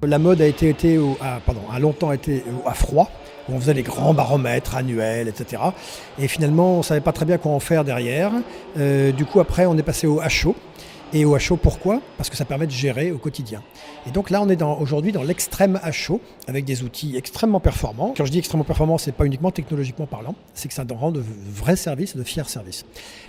La mode a longtemps été à froid, où on faisait les grands baromètres annuels, etc. Et finalement, on ne savait pas très bien quoi en faire derrière. Du coup, après, on est passé au à chaud. Et au à chaud, pourquoi ? Parce que ça permet de gérer au quotidien. Et donc là, on est aujourd'hui dans l'extrême à chaud, avec des outils extrêmement performants. Quand je dis extrêmement performants, ce n'est pas uniquement technologiquement parlant, c'est que ça rend de vrais services, de fiers services.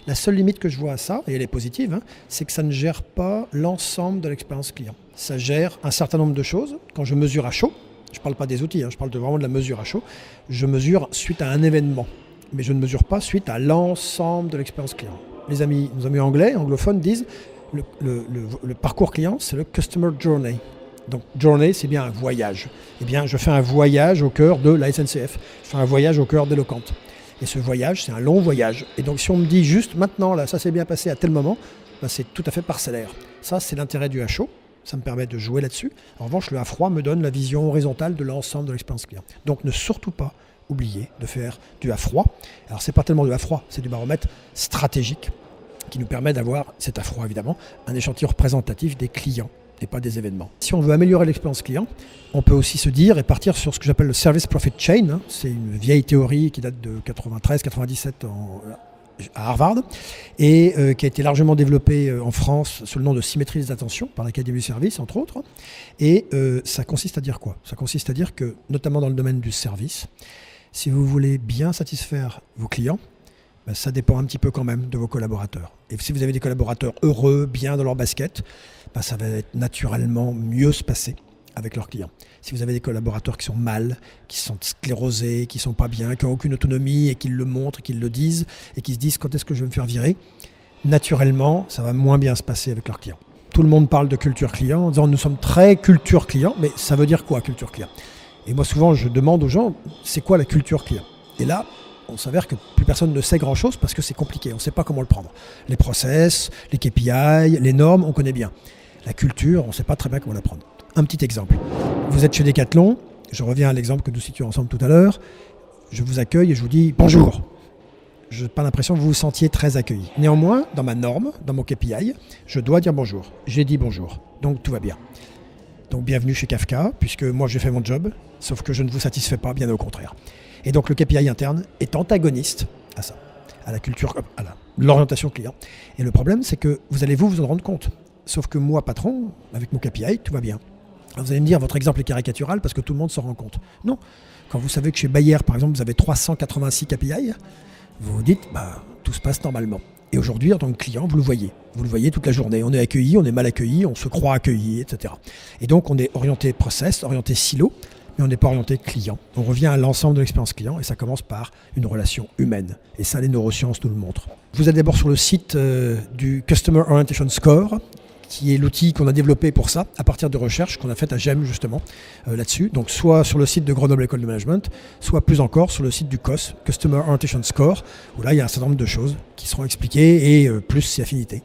La seule limite que je vois à ça, et elle est positive, c'est que ça ne gère pas l'ensemble de l'expérience client. Ça gère un certain nombre de choses. Quand je mesure à chaud, je ne parle pas des outils, je parle vraiment de la mesure à chaud, je mesure suite à un événement, mais je ne mesure pas suite à l'ensemble de l'expérience client. Nos amis anglophones disent le parcours client, c'est le Customer Journey. Donc, journey, c'est bien un voyage. Eh bien, je fais un voyage au cœur de la SNCF. Je fais un voyage au cœur d'Eloquent. Et ce voyage, c'est un long voyage. Et donc, si on me dit juste maintenant, là, ça s'est bien passé à tel moment, c'est tout à fait parcellaire. Ça, c'est l'intérêt du à chaud. Ça me permet de jouer là-dessus. En revanche, le à froid me donne la vision horizontale de l'ensemble de l'expérience client. Donc, ne surtout pas oublier de faire du à froid. Alors, c'est pas tellement du à froid, c'est du baromètre stratégique, qui nous permet d'avoir, cet à froid évidemment, un échantillon représentatif des clients et pas des événements. Si on veut améliorer l'expérience client, on peut aussi se dire et partir sur ce que j'appelle le Service Profit Chain. C'est une vieille théorie qui date de 93-97 à Harvard et qui a été largement développée en France sous le nom de symétrie des attentions par l'Académie du service, entre autres. Et ça consiste à dire quoi ? Ça consiste à dire que, notamment dans le domaine du service, si vous voulez bien satisfaire vos clients, ça dépend un petit peu quand même de vos collaborateurs. Et si vous avez des collaborateurs heureux, bien dans leur basket, ça va être naturellement mieux se passer avec leurs clients. Si vous avez des collaborateurs qui sont mal, qui sont sclérosés, qui ne sont pas bien, qui n'ont aucune autonomie et qui le montrent, qui le disent et qui se disent quand est-ce que je vais me faire virer, naturellement, ça va moins bien se passer avec leurs clients. Tout le monde parle de culture client en disant nous sommes très culture client, mais ça veut dire quoi culture client ? Et moi souvent je demande aux gens c'est quoi la culture client ? Et là, on s'avère que plus personne ne sait grand-chose parce que c'est compliqué, on ne sait pas comment le prendre. Les process, les KPI, les normes, on connaît bien. La culture, on ne sait pas très bien comment la prendre. Un petit exemple. Vous êtes chez Decathlon, je reviens à l'exemple que nous citions ensemble tout à l'heure, je vous accueille et je vous dis bonjour. Je n'ai pas l'impression que vous vous sentiez très accueilli. Néanmoins, dans ma norme, dans mon KPI, je dois dire bonjour. J'ai dit bonjour, donc tout va bien. Donc bienvenue chez Kafka, puisque moi j'ai fait mon job, sauf que je ne vous satisfais pas, bien au contraire. Et donc le KPI interne est antagoniste à ça, à la culture, à l'orientation client. Et le problème, c'est que vous allez vous en rendre compte. Sauf que moi, patron, avec mon KPI, tout va bien. Alors vous allez me dire, votre exemple est caricatural parce que tout le monde s'en rend compte. Non. Quand vous savez que chez Bayer, par exemple, vous avez 386 KPI, vous vous dites, tout se passe normalement. Et aujourd'hui, en tant que client, vous le voyez. Vous le voyez toute la journée. On est accueilli, on est mal accueilli, on se croit accueilli, etc. Et donc, on est orienté process, orienté silo, mais on n'est pas orienté client. On revient à l'ensemble de l'expérience client et ça commence par une relation humaine. Et ça, les neurosciences nous le montrent. Vous êtes d'abord sur le site du Customer Orientation Score, qui est l'outil qu'on a développé pour ça, à partir de recherches qu'on a faites à GEM justement là-dessus. Donc soit sur le site de Grenoble École de Management, soit plus encore sur le site du COS, Customer Orientation Score, où là il y a un certain nombre de choses qui seront expliquées et plus ses affinités.